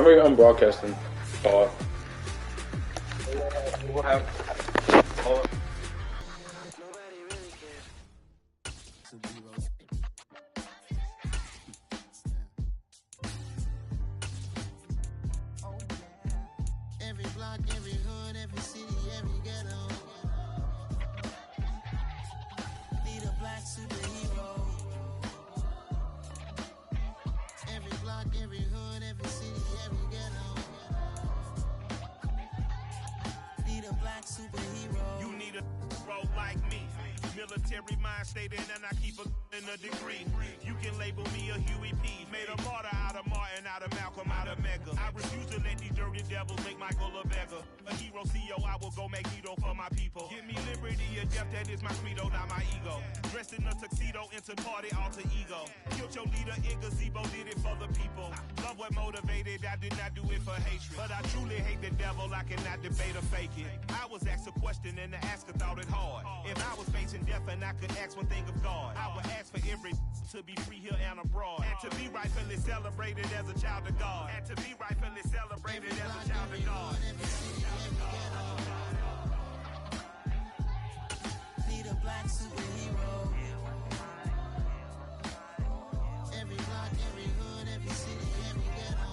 I'm broadcasting. We'll have. Every block, every hood, every city, every ghetto. Need a black superhero. Every block, every hood, every city, every ghetto. Need a black superhero. You need a bro like me. Military mind state and I keep in a degree. You can label me a Huey P. Made a martyr out of Martin, out of Malcolm, out of Mega. I refuse to let these dirty devils make Michael a beggar. A hero CEO, I will go Magneto for my people. Give me liberty or death, that is my credo, not my ego. Dressed in a tuxedo, into party, alter ego. Killed your leader in gazebo, did it for the people. Love what motivated, I did not do it for hatred. But I truly hate the devil, I cannot debate or fake it. I was asked a question and the asker thought it hard. If I was facing death and I could ask one thing of God, I would ask for every to be free here and abroad. And to be rightfully celebrated as a child of God. And to be rightfully celebrated as a child of God. Need a black superhero. Every block, every hood, every city, every ghetto.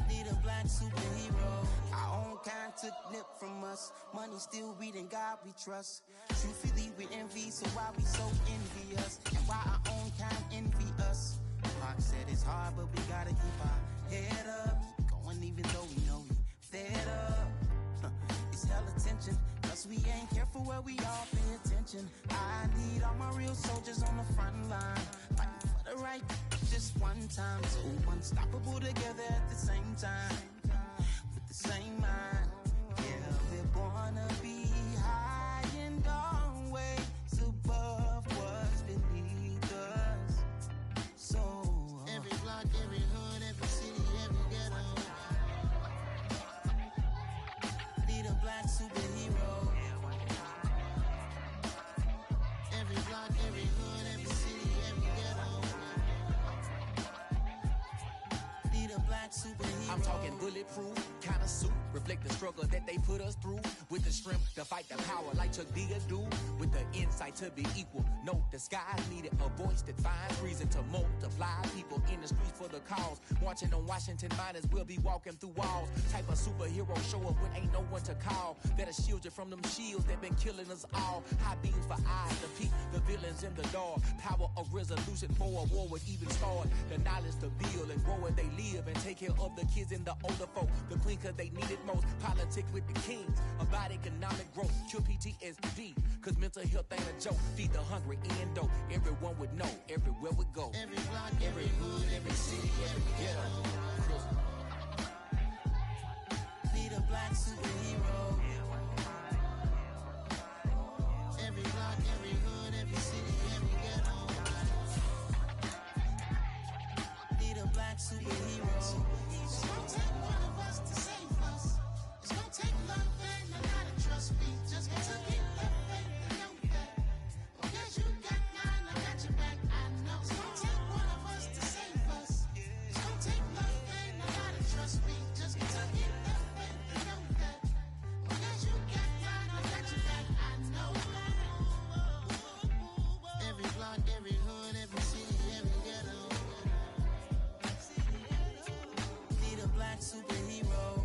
Need a black superhero. Our own kind took nip from us. Money still reading, God we trust. Truthfully we envy, so why we so envious? And why our own kind envy us? Pac said it's hard, but we gotta keep our head up. Going even though we know we fed up. It's hella tension, cause we ain't careful where we all pay attention. I need all my real soldiers on the front line, fighting for the right just one time. So unstoppable together at the same time, with the same mind. Yeah, we're gonna be high and always above what's beneath us. So every block, every hood, every city, every ghetto. Need a black superhero. Every block, every hood, every city, every ghetto. Need a black superhero. I'm talking bulletproof, kind of suit, reflect the struggle that they put us through. With the strength to fight the power like Chuck D do. With the insight to be equal. Note the skies needed a voice that finds reason to multiply. People in the streets for the cause. Marching on Washington miners will be walking through walls. Type of superhero show up when ain't no one to call. That'll shield you from them shields that been killing us all. High beams for eyes to peek the villains in the dark. Power of resolution for a war would even start. The knowledge to build and grow where they live and take care of the kids and the older folk. The queen cause they need it most. Politics with the kings. About economic growth. Cure PTSD. Cause mental health ain't a joke. Feed the hungry and dope. Everyone would know. Everywhere we go. Every block, every hood, every city, every ghetto. Need a black superhero. Every block, every hood, every city, every ghetto. Need a black superhero. It's gonna take one of us to save us. It's gonna take love and a lot of trust. We just got to keep the faith and know that. Because you got mine, I got your back. I know. It's gonna take one of us to save us. It's gonna take love and a lot of trust. We just got to keep the faith and know that. Because you got mine, I got your back. I know. Every block, every hood, every city, every ghetto. Need a black superhero.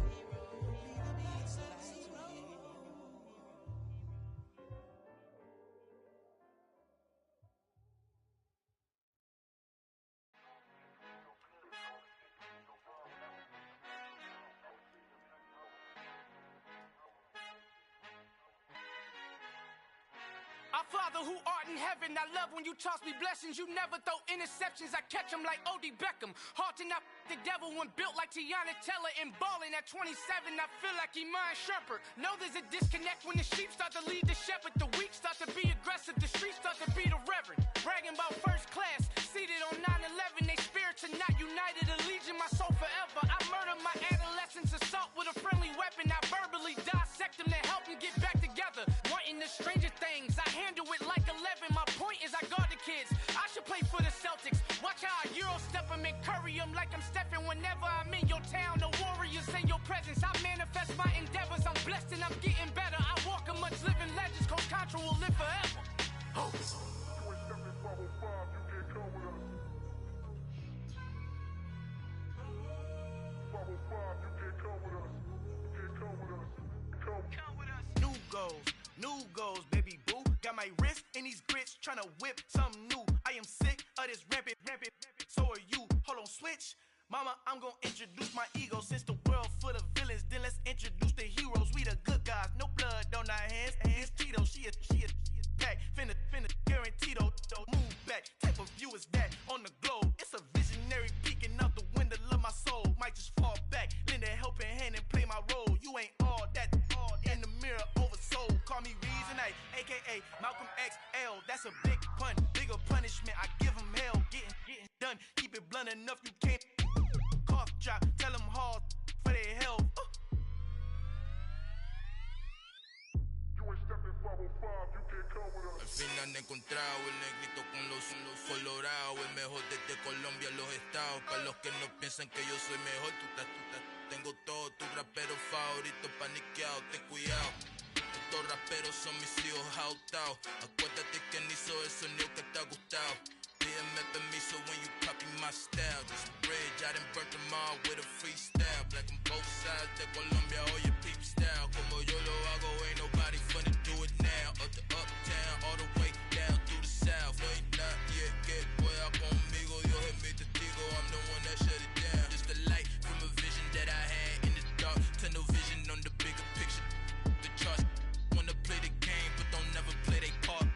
Our Father who art in heaven, I love when you toss me blessings. You never throw interceptions, I catch them like O.D. Beckham. Hard to not the devil when built like Tiana Teller and balling at 27. I feel like Iman Shumpert. Know there's a disconnect when the sheep start to lead the shepherd. The weak start to be aggressive, the streets start to be the reverend. Bragging about first class, seated on 9/11. They spirits are not united, allegiance my soul forever. I murdered my adolescence, assault with a friendly weapon. I verbally dissect them to help them get back together. Wanting the stranger things, I handle it like 11. My point is I guard the kids. I should play for the Celtics. Watch how I Euro step and make Curry carry them like I'm Stephen whenever I'm in your town. No warriors in your presence. I manifest my endeavors. I'm blessed and I'm getting better. I walk amongst living legends. Coach Contra will live forever. Oh. New goals, baby boo. Got my wrist in these grits, tryna whip something new. I am sick of this rampant. So are you. Hold on, switch. Mama, I'm gonna introduce my ego. Since the world full of villains, then let's introduce the heroes. We the good guys, no blood on our hands. It's Tito, she a pack. Finna guarantee though. Move back, type of view is that on the globe. It's a visionary peeking out the window of my soul. Might just fall back, lend a helping hand and play my role. You ain't all that in the mirror oversold. Call me Reasonite, aka Malcolm XL. That's a big pun, bigger punishment. I give him hell, getting done. Keep it blunt enough, you can't cough drop. Tell them hard for their health. Al fin han encontrado el negrito con los colorados, el mejor desde Colombia, los estados. Para los que no piensan que yo soy mejor, tengo todos tus raperos favoritos paniqueados, ten cuidado. Estos raperos son mis hijos jautados. Acuérdate que ni hizo el sonido que te ha gustado. Pídeme permiso when you copy my style. This bridge, I done burnt them all with a freestyle. Black on both sides de Colombia, oye peep style. Como yo lo hago, ain't nobody finna do it now. Up to uptown, all the way down through the south. No ain't not yet, que pueda conmigo. Dios es mi testigo, I'm the one that shut it down. Just the light from a vision that I had in the dark. Tunnel vision on the bigger picture. The charts wanna play the game, but don't never play their part.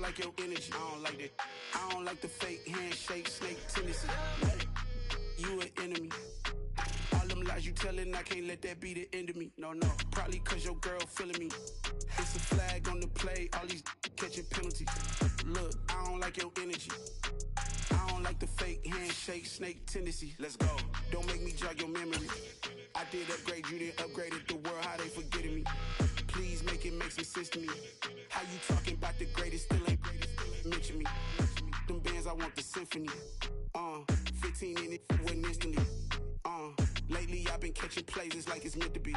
like your energy. I don't like that. I don't like the fake handshake, snake tendency. You an enemy. All them lies you telling, I can't let that be the end of me. No, probably cause your girl feeling me. It's a flag on the play, all these catching penalties. Look, I don't like your energy. I don't like the fake handshake, snake tendency. Let's go. Don't make me jog your memory. I did upgrade, you didn't upgrade it. The world, how they forgetting me. Please make think it makes some sense to me. How you talking about the greatest, still ain't mention me. Them bands, I want the symphony. 15 in it, went instantly. Lately I've been catching plays, it's like it's meant to be.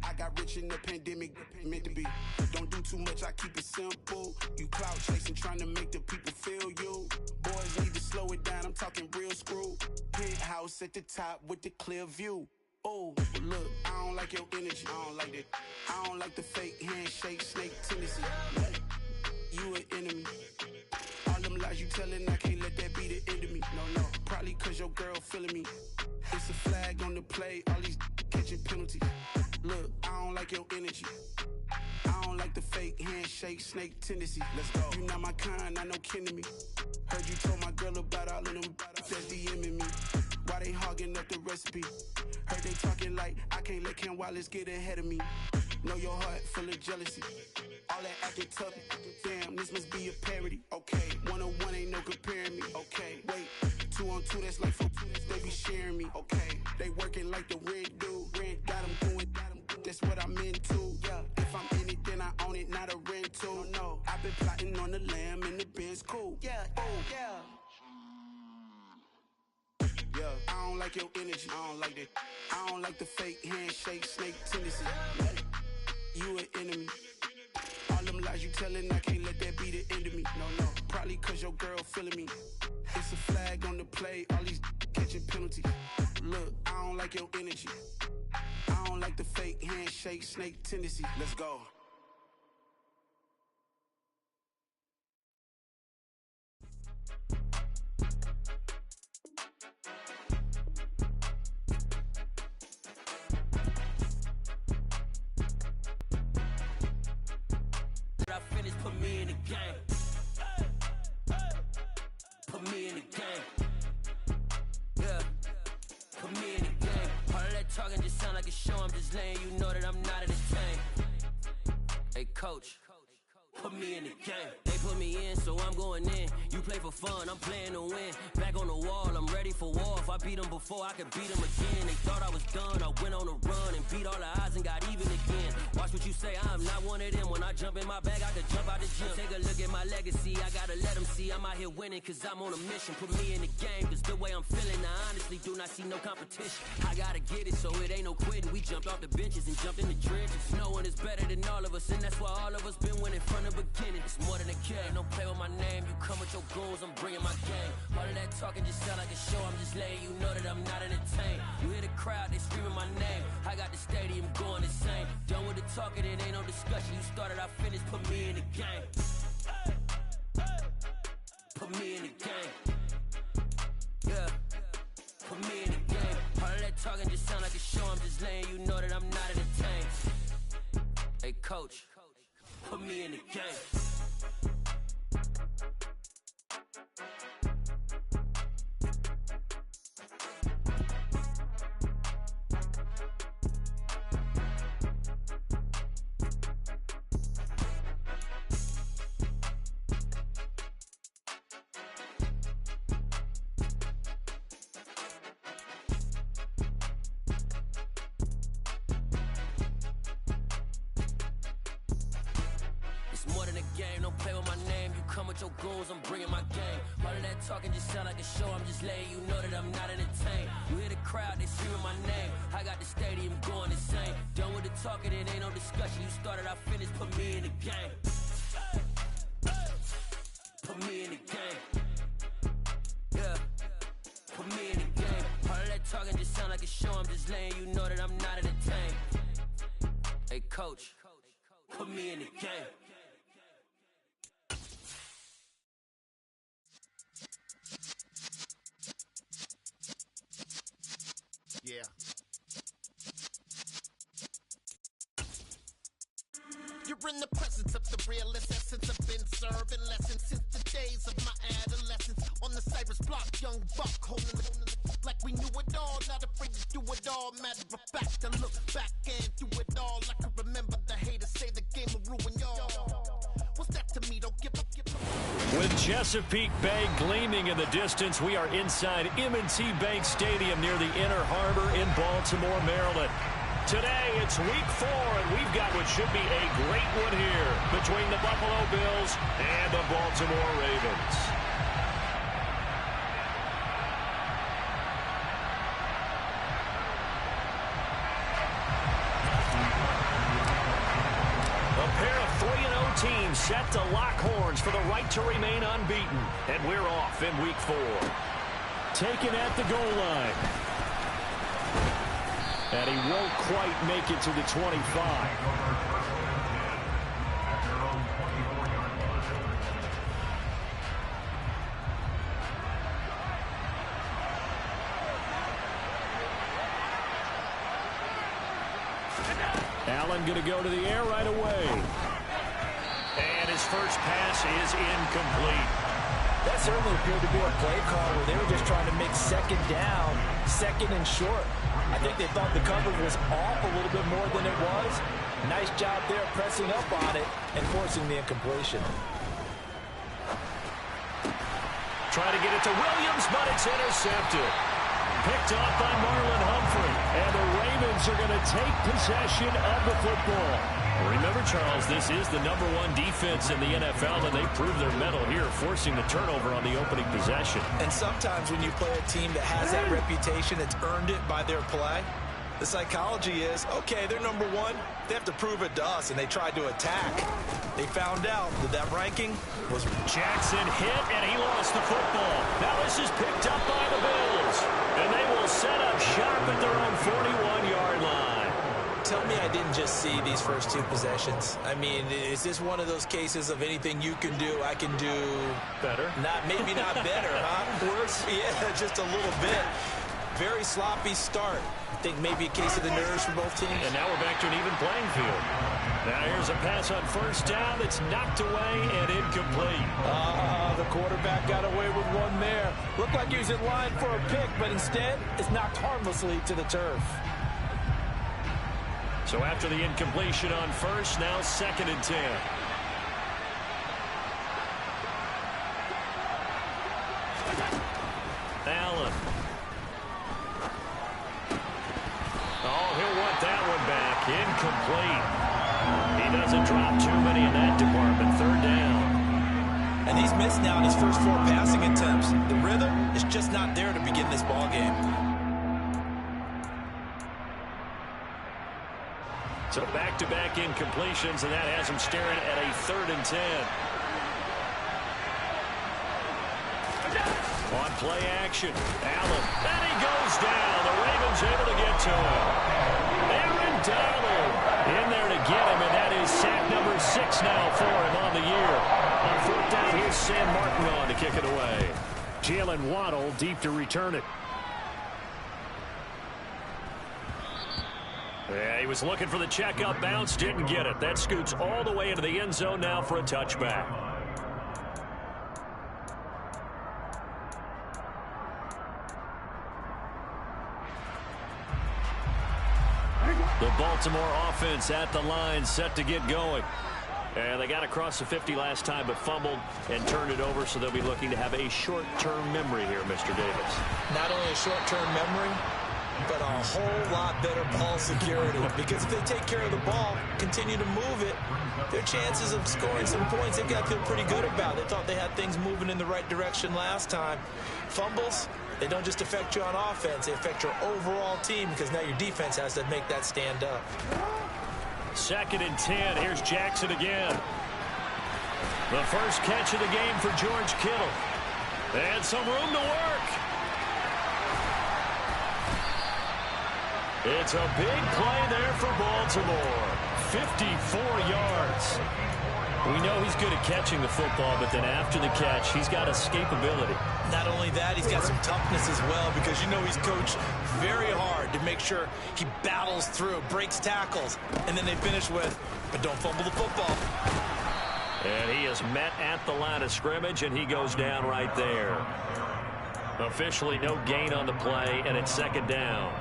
I got rich in the pandemic, meant to be. Don't do too much, I keep it simple. You clout chasing, trying to make the people feel you. Boys need to slow it down, I'm talking real screw. Penthouse at the top with the clear view. Oh, look, I don't like your energy, I don't like that. I don't like the fake handshake, snake tendency. You an enemy. All them lies you telling, I can't let that be the end of me. No, probably cause your girl feeling me. It's a flag on the play, all these catching penalties. Look, I don't like your energy. I don't like the fake handshake, snake tendency. Let's go. You not my kind, I know kin to me. Heard you told my girl about all of them that's DMing me. Why they hogging up the recipe? Heard they talking like I can't let Ken Wallace get ahead of me. Know your heart full of jealousy. All that acting tough, damn, this must be a parody. Okay, 1-on-1 ain't no comparing me. Okay, wait, 2-on-2, that's like 4, they be sharing me. Okay, they working like the rent do. Rent got them doing, that's what I'm into. Yeah, if I'm in it, then I own it, not a rental. No, I've been plotting on the lamb and the Benz cool. Yeah, oh, yeah. Yeah, I don't like your energy, I don't like that. I don't like the fake handshake, snake tendency. You an enemy. All them lies you telling, I can't let that be the end of me. No, probably cause your girl feeling me. It's a flag on the play, all these catching penalties. Look, I don't like your energy. I don't like the fake handshake, snake tendency. Let's go. I finished, put me in the game. Put me in the game. Yeah, put me in the game. All of that talking just sound like a show, I'm just letting you know that I'm not entertained. Hey coach, put me in the game. They put me in, so I'm going in. You play for fun, I'm playing to win. Back on the wall, I'm ready for war. If I beat them before, I could beat them again. They thought I was done, I went on a run and beat all the odds and got even again. Watch what you say, I'm not one of them. When I jump in my bag, I could jump out the gym. Take a look at my legacy, I gotta let them see I'm out here winning, cause I'm on a mission. Put me in the game, cause the way I'm feeling, I honestly do not see no competition. I gotta get it, so it ain't no quitting. We jumped off the benches and jumped in the trenches. No one is better than all of us, and that's why all of us been winning from the beginning. It's more than a game, don't play with my name. You come with your goons, I'm bringing my game. All of that talking just sound like a show, I'm just letting you know that I'm not entertained. You hear the crowd, they screaming my name. I got the stadium going insane. Done with the talking, it ain't no discussion. You started, I finished, put me in the game. Put me in the game. Yeah, put me in the game. All of that talking just sound like a show, I'm just letting you know that I'm not entertained. Hey coach, put me in the game. More than a game, don't play with my name. You come with your goons, I'm bringing my game. All of that talking just sound like a show, I'm just letting you know that I'm not entertained. You hear the crowd, they screaming my name. I got the stadium going insane. Done with the talking, it ain't no discussion. You started, I finished, put me in the game. Put me in the game. Yeah, put me in the game. All of that talking just sound like a show, I'm just letting you know that I'm not entertained. Hey coach, put me in the game. Yeah. You're in the presence of the realest essence. I've been serving lessons since the days of my adolescence. On the Cypress block, young buck holding the like we knew it all. Not afraid to do it all. Matter of fact, I look back and do it all. I can remember the haters say the game will ruin y'all. What's that to me? Don't give up. With Chesapeake Bay gleaming in the distance, we are inside M&T Bank Stadium near the Inner Harbor in Baltimore, Maryland. Today, it's week 4, and we've got what should be a great one here between the Buffalo Bills and the Baltimore Ravens. A pair of 3-0 teams set to lock horns for the right to remain unbeaten, and we're off in week 4. Taken at the goal line. And he won't quite make it to the 25. Allen going to go to the air right away. And his first pass is incomplete. That certainly appeared to be a play call where they were just trying to make second down, second and short. I think they thought the coverage was off a little bit more than it was. Nice job there pressing up on it and forcing the incompletion. Try to get it to Williams, but it's intercepted. Picked off by Marlon Humphrey. And the Ravens are going to take possession of the football. Remember, Charles, this is the #1 defense in the NFL, and they proved their mettle here, forcing the turnover on the opening possession. And sometimes when you play a team that has that reputation, it's earned it by their play. The psychology is, okay, they're #1. They have to prove it to us, and they tried to attack. They found out that that ranking was... Jackson hit, and he lost the football. Now this is picked up by the Bills, and they will set up shop at their own 41-yard line. Tell me I didn't just see these first 2 possessions. I mean, is this one of those cases of anything you can do, I can do... Better? Maybe not better, huh? Worse? Yeah, just a little bit. Very sloppy start. I think maybe a case of the nerves for both teams. And now we're back to an even playing field. Now here's a pass on first down that's knocked away and incomplete. The quarterback got away with one there. Looked like he was in line for a pick, but instead it's knocked harmlessly to the turf. So after the incompletion on first, now 2nd and 10. Allen. Oh, he'll want that one back. Incomplete. He doesn't drop too many in that department. 3rd down. And he's missed now in his first 4 passing attempts. The rhythm is just not there to begin this ball game. So back-to-back incompletions, and that has him staring at a 3rd and 10. On play action, Allen, and he goes down. The Ravens able to get to him. Aaron Donald in there to get him, and that is sack number 6 now for him on the year. On 4th down, here's Sam Martin on to kick it away. Jalen Waddle deep to return it. Yeah, he was looking for the checkup bounce, didn't get it. That scoots all the way into the end zone now for a touchback. The Baltimore offense at the line, set to get going. And they got across the 50 last time, but fumbled and turned it over, so they'll be looking to have a short-term memory here, Mr. Davis. Not only a short-term memory, but a whole lot better ball security. Because if they take care of the ball, continue to move it, their chances of scoring some points, they've got to feel pretty good about. They thought they had things moving in the right direction last time. Fumbles, they don't just affect you on offense, they affect your overall team, because now your defense has to make that stand up. 2nd and 10. Here's Jackson again. The first catch of the game for George Kittle. And some room to work. It's a big play there for Baltimore. 54 yards. We know he's good at catching the football, but then after the catch, he's got escapability. Not only that, he's got some toughness as well, because you know he's coached very hard to make sure he battles through, breaks tackles, and then they finish with, but don't fumble the football. And he is met at the line of scrimmage, and he goes down right there. Officially no gain on the play, and it's 2nd down.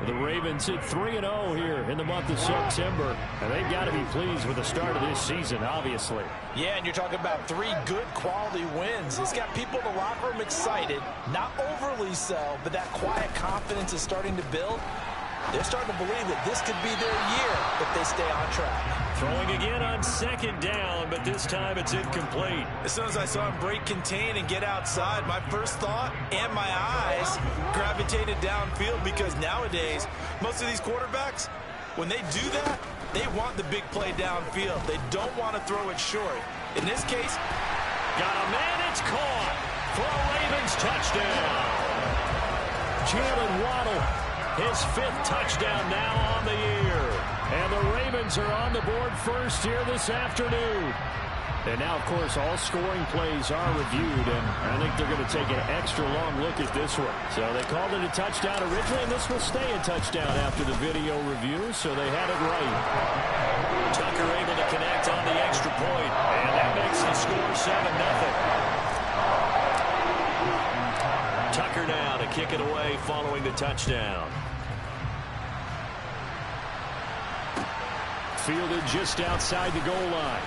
The Ravens hit 3-0 here in the month of September, and they've got to be pleased with the start of this season, obviously. Yeah, and you're talking about 3 good quality wins. It's got people in the locker room excited, not overly so, but that quiet confidence is starting to build. they're starting to believe that this could be their year if they stay on track. Throwing again on second down, but this time it's incomplete. As soon as I saw him break contain and get outside, my first thought and my eyes gravitated downfield, because nowadays, most of these quarterbacks, when they do that, they want the big play downfield. They don't want to throw it short. In this case, got a man, it's caught for a Ravens touchdown. Jalen Waddle, his 5th touchdown now on the year. And the Ravens are on the board first here this afternoon. And now, of course, all scoring plays are reviewed, and I think they're going to take an extra long look at this one. So they called it a touchdown originally, and this will stay a touchdown after the video review, so they had it right. Tucker able to connect on the extra point, and that makes the score 7-0. Tucker now to kick it away following the touchdown. Fielded just outside the goal line.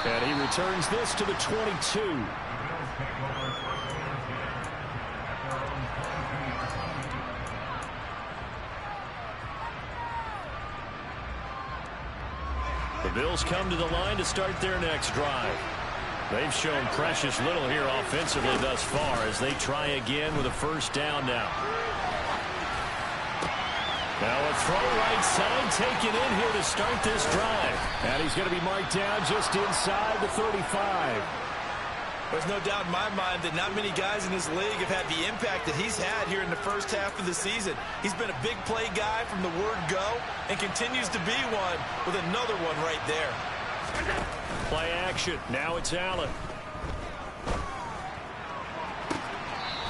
And he returns this to the 22. The Bills come to the line to start their next drive. They've shown precious little here offensively thus far as they try again with a first down now. Now a throw right side taken in here to start this drive. And he's going to be marked down just inside the 35. There's no doubt in my mind that not many guys in this league have had the impact that he's had here in the first half of the season. He's been a big play guy from the word go and continues to be one with another one right there. Play action. Now it's Allen.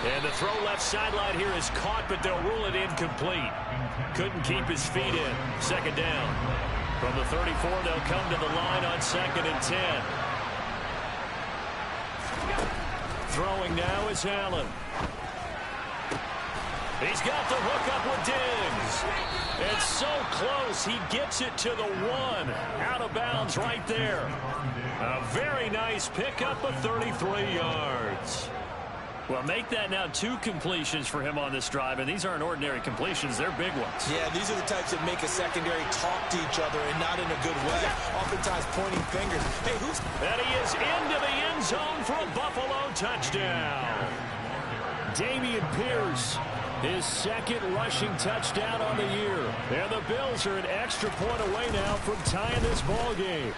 And the throw left sideline here is caught, but they'll rule it incomplete. Couldn't keep his feet in. Second down. From the 34, they'll come to the line on 2nd and 10. Throwing now is Allen. He's got the hook up with Diggs. It's so close. He gets it to the 1. Out of bounds right there. A very nice pickup of 33 yards. Well, make that now 2 completions for him on this drive, and these aren't ordinary completions. They're big ones. Yeah, these are the types that make a secondary talk to each other and not in a good way. Oftentimes pointing fingers. Hey, who's... And he is into the end zone for a Buffalo touchdown. Dameon Pierce, his 2nd rushing touchdown on the year. And the Bills are an extra point away now from tying this ball game.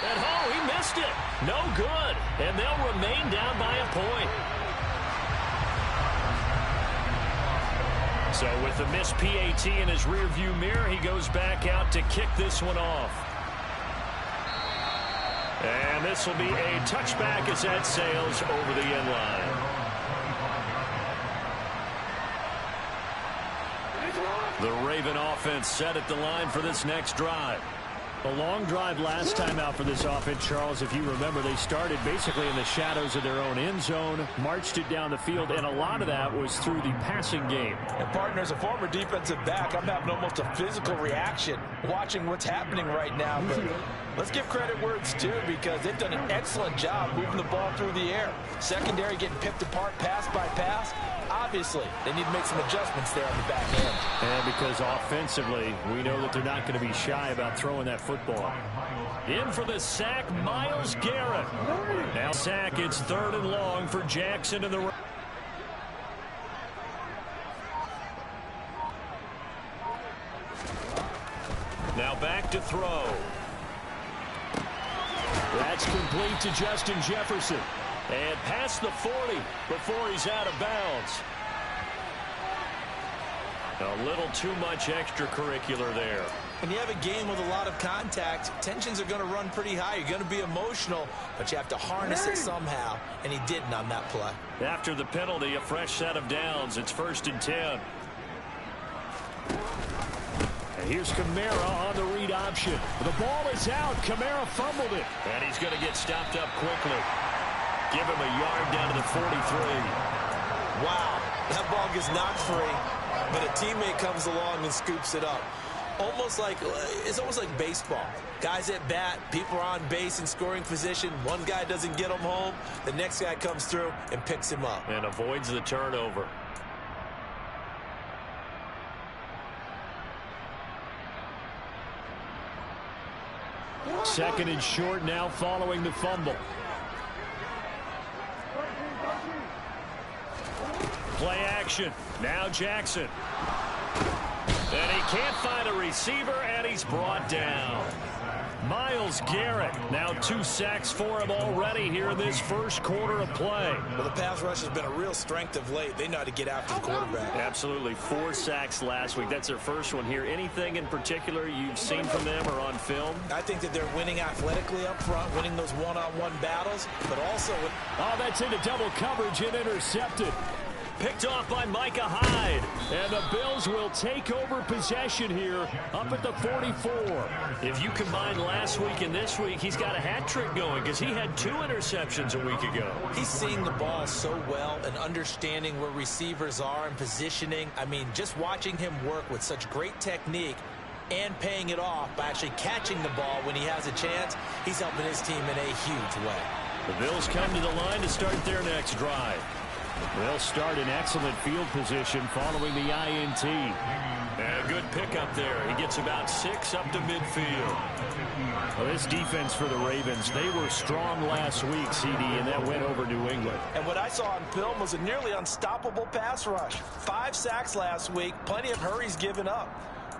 And he missed it. No good. And they'll remain down by a point. So with the missed PAT in his rearview mirror, he goes back out to kick this one off. And this will be a touchback as that sails over the end line. The Raven offense set at the line for this next drive. A long drive last time out for this offense, Charles. If you remember, they started basically in the shadows of their own end zone, marched it down the field, and a lot of that was through the passing game. And partner, as a former defensive back, I'm having almost a physical reaction watching what's happening right now. But let's give credit where it's due, because they've done an excellent job moving the ball through the air. Secondary getting picked apart pass by pass. Obviously, they need to make some adjustments there on the back end. And because offensively, we know that they're not going to be shy about throwing that football. In for the sack, Myles Garrett. Now sack, it's 3rd and long for Jackson in the... Now back to throw. That's complete to Justin Jefferson. And past the 40 before he's out of bounds. A little too much extracurricular there. When you have a game with a lot of contact, tensions are going to run pretty high. You're going to be emotional, but you have to harness it somehow, and he didn't on that play. After the penalty, a fresh set of downs. It's 1st and 10. And here's Kamara on the read option. The ball is out. Kamara fumbled it. And he's going to get stopped up quickly. Give him a yard down to the 43. Wow, that ball gets knocked free, but a teammate comes along and scoops it up. It's almost like baseball. Guys at bat, people are on base in scoring position. One guy doesn't get him home. The next guy comes through and picks him up. And avoids the turnover. second and short now following the fumble. Play action. Now Jackson. And he can't find a receiver, and he's brought down. Myles Garrett, now 2 sacks for him already here in this first quarter of play. Well, the pass rush has been a real strength of late. They know how to get after the quarterback. Absolutely. 4 sacks last week. That's their first one here. Anything in particular you've seen from them or on film? I think that they're winning athletically up front, winning those one-on-one battles, but also... Oh, that's into double coverage and intercepted. Picked off by Micah Hyde. And the Bills will take over possession here up at the 44. If you combine last week and this week, he's got a hat trick going because he had 2 interceptions a week ago. He's seeing the ball so well and understanding where receivers are and positioning. I mean, just watching him work with such great technique and paying it off by actually catching the ball when he has a chance, he's helping his team in a huge way. The Bills come to the line to start their next drive. They'll start in excellent field position following the INT. And a good pickup there. He gets about 6 up to midfield. Well, this defense for the Ravens, they were strong last week, CD, and that went over New England. And what I saw on film was a nearly unstoppable pass rush. 5 sacks last week, plenty of hurries given up.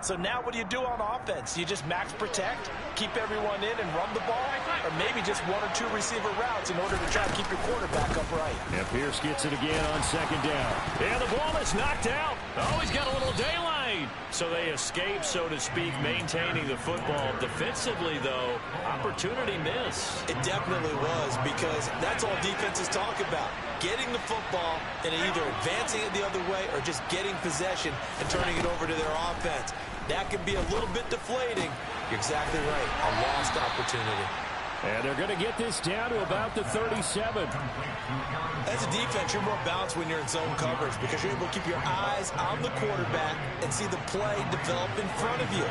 So now what do you do on offense? You just max protect, keep everyone in and run the ball, or maybe just 1 or 2 receiver routes in order to try to keep your quarterback upright. Yeah, Pierce gets it again on second down. And the ball is knocked out. Oh, he's got a little daylight. So they escape, so to speak, maintaining the football. Defensively, though, opportunity miss. It definitely was, because that's all defenses talk about. Getting the football and either advancing it the other way or just getting possession and turning it over to their offense. That can be a little bit deflating. You're exactly right. A lost opportunity. And they're going to get this down to about the 37. As a defense, you're more balanced when you're in zone coverage because you're able to keep your eyes on the quarterback and see the play develop in front of you.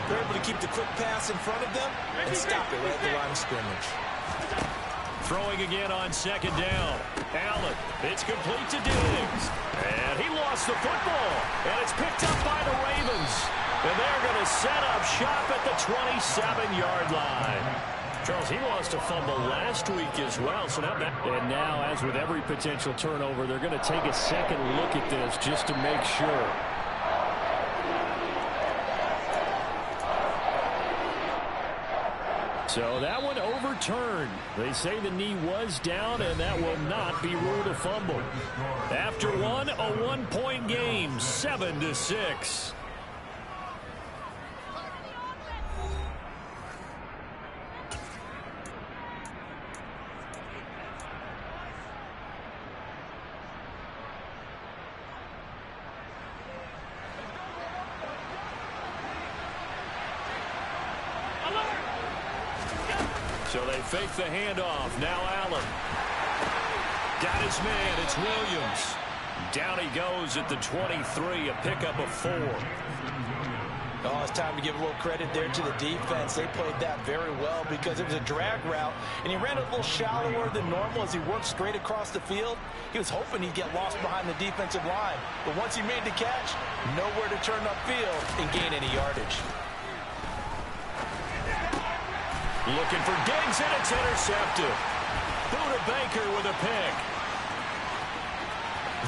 They're able to keep the quick pass in front of them and stop it right at the line of scrimmage. Throwing again on second down. Allen, it's complete to Diggs. And he lost the football. And it's picked up by the Ravens. And they're going to set up shop at the 27-yard line. Charles, he lost a fumble last week as well. So now and now, as with every potential turnover, they're going to take a second look at this just to make sure. So that one overturned. They say the knee was down, and that will not be ruled a fumble. After one, a 1-point game, 7-6. So they fake the handoff. Now Allen. Got his man. It's Williams. Down he goes at the 23. A pickup of 4. Oh, it's time to give a little credit there to the defense. They played that very well because it was a drag route, and he ran a little shallower than normal as he worked straight across the field. He was hoping he'd get lost behind the defensive line, but once he made the catch, nowhere to turn upfield and gain any yardage. Looking for Diggs, and it's intercepted. Buda Baker with a pick.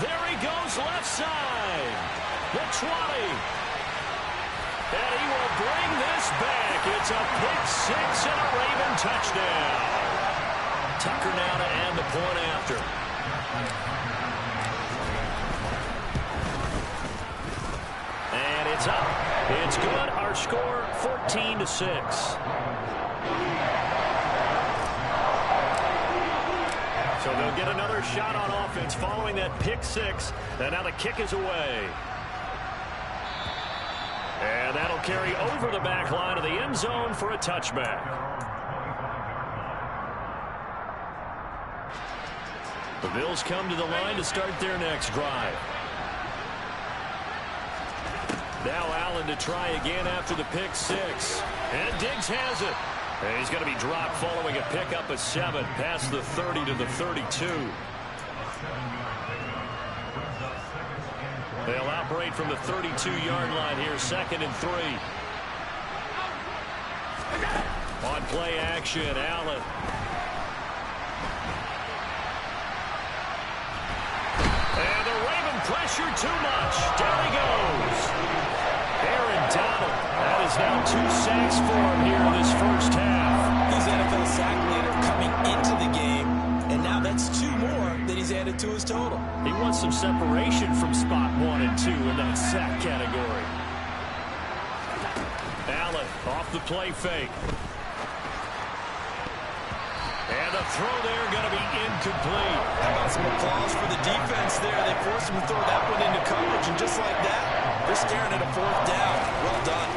There he goes, left side. The 20. And he will bring this back. It's a pick 6 and a Raven touchdown. Tucker now to add the point after. And it's up. It's good. Our score, 14-6. So they'll get another shot on offense following that pick 6. And now the kick is away. And that'll carry over the back line of the end zone for a touchback. The Bills come to the line to start their next drive. Now Allen to try again after the pick 6. And Diggs has it. And he's going to be dropped following a pickup of 7 past the 30 to the 32. They'll operate from the 32-yard line here, 2nd and 3. On play action, Allen. And the Raven pressure too much. Down he goes. Aaron Donald. That is now 2 sacks for him here in this first half. He's NFL sack leader coming into the game, and now that's 2 more that he's added to his total. He wants some separation from spot 1 and 2 in that sack category. Allen off the play fake. And the throw there going to be incomplete. How about some applause for the defense there? They forced him to throw that one into coverage, and just like that, they're staring at a 4th down. Well done.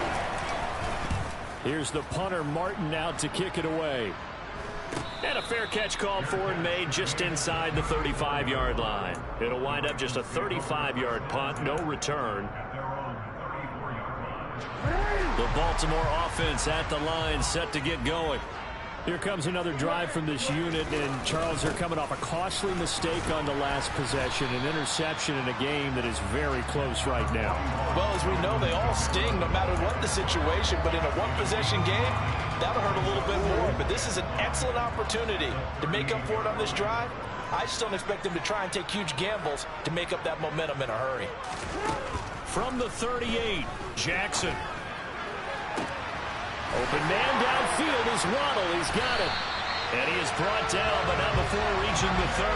Here's the punter, Martin, out to kick it away. And a fair catch called for and made just inside the 35-yard line. It'll wind up just a 35-yard punt, no return. The Baltimore offense at the line, set to get going. Here comes another drive from this unit, and Charles, are coming off a costly mistake on the last possession, an interception in a game that is very close right now. Well, as we know, they all sting no matter what the situation, but in a one-possession game, that'll hurt a little bit more. But this is an excellent opportunity to make up for it on this drive. I just don't expect them to try and take huge gambles to make up that momentum in a hurry. From the 38, Jackson. Open man downfield is Waddle. He's got it. And he is brought down, but not before reaching the 30.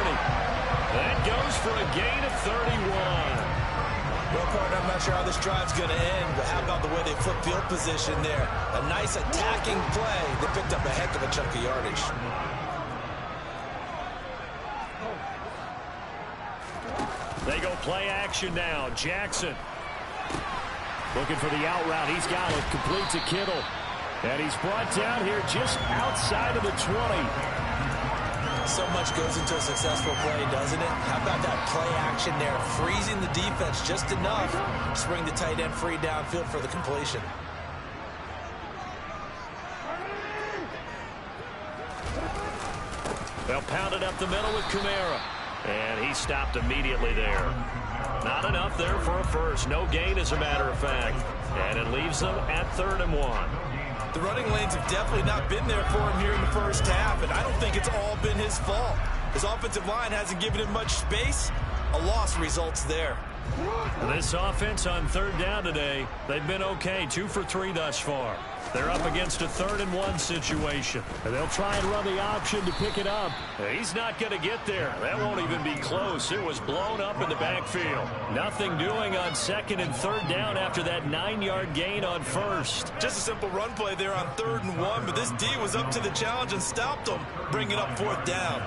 That goes for a gain of 31. Well, partner, I'm not sure how this drive's going to end, but how about the way they flip field position there? A nice attacking play. They picked up a heck of a chunk of yardage. They go play action now. Jackson looking for the out route. He's got it. Complete to Kittle. And he's brought down here just outside of the 20. So much goes into a successful play, doesn't it? How about that play action there? Freezing the defense just enough to bring the tight end free downfield for the completion. They'll pound it up the middle with Kamara. And he stopped immediately there. Not enough there for a first. No gain, as a matter of fact. And it leaves them at 3rd and 1. The running lanes have definitely not been there for him here in the first half, and I don't think it's all been his fault. His offensive line hasn't given him much space. A loss results there. This offense on 3rd down today, they've been okay. 2 for 3 thus far. They're up against a 3rd and 1 situation. And they'll try and run the option to pick it up. He's not going to get there. That won't even be close. It was blown up in the backfield. Nothing doing on 2nd and 3rd down after that 9-yard gain on 1st. Just a simple run play there on 3rd and 1, but this D was up to the challenge and stopped them, bringing up 4th down.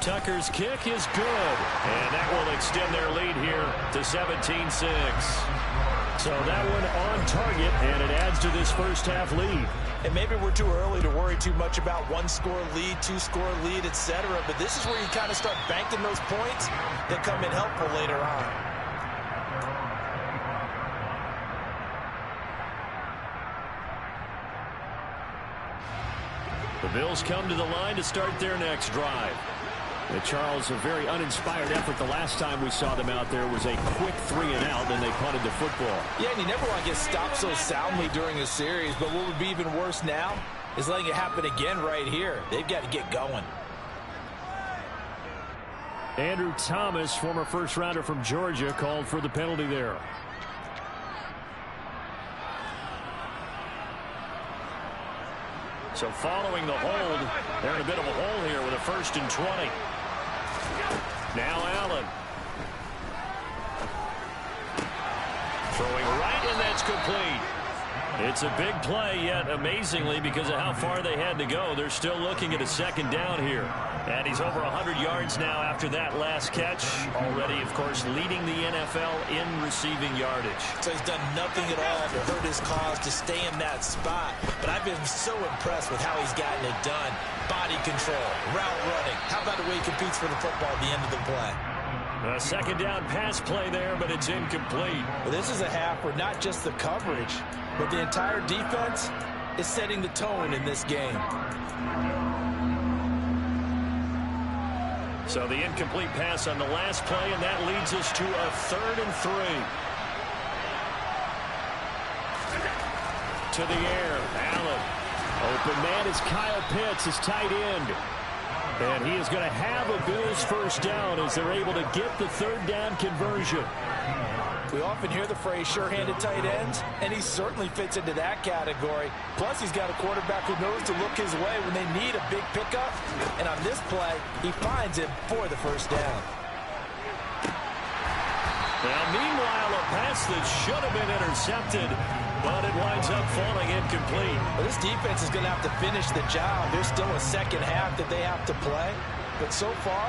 Tucker's kick is good, and that will extend their lead here to 17-6. So that one on target, and it adds to this first half lead. And maybe we're too early to worry too much about 1-score lead, 2-score lead, etc. But this is where you kind of start banking those points that come in helpful later on. The Bills come to the line to start their next drive. Charles, a very uninspired effort. The last time we saw them out there was a quick 3-and-out, then they punted the football. Yeah, and you never want to get stopped so soundly during a series, but what would be even worse now is letting it happen again right here. They've got to get going. Andrew Thomas, former first-rounder from Georgia, called for the penalty there. So following the hold, they're in a bit of a hole here with a 1st and 20. Now Allen. Throwing right, and that's complete. It's a big play, yet amazingly, because of how far they had to go, they're still looking at a 2nd down here. And he's over 100 yards now after that last catch. Already, of course, leading the NFL in receiving yardage. So he's done nothing at all to hurt his cause to stay in that spot. But I've been so impressed with how he's gotten it done. Body control, route running. How about the way he competes for the football at the end of the play? A 2nd down pass play there, but it's incomplete. Well, this is a half where not just the coverage, but the entire defense is setting the tone in this game. So the incomplete pass on the last play, and that leads us to a 3rd and 3. to the air. Allen. Open man is Kyle Pitts, his tight end. And he is going to have a Bills first down as they're able to get the third down conversion. We often hear the phrase sure-handed tight ends, and he certainly fits into that category. Plus, he's got a quarterback who knows to look his way when they need a big pickup. And on this play, he finds him for the first down. Now, meanwhile, a pass that should have been intercepted, but it winds up falling incomplete. Well, this defense is going to have to finish the job. There's still a second half that they have to play. But so far,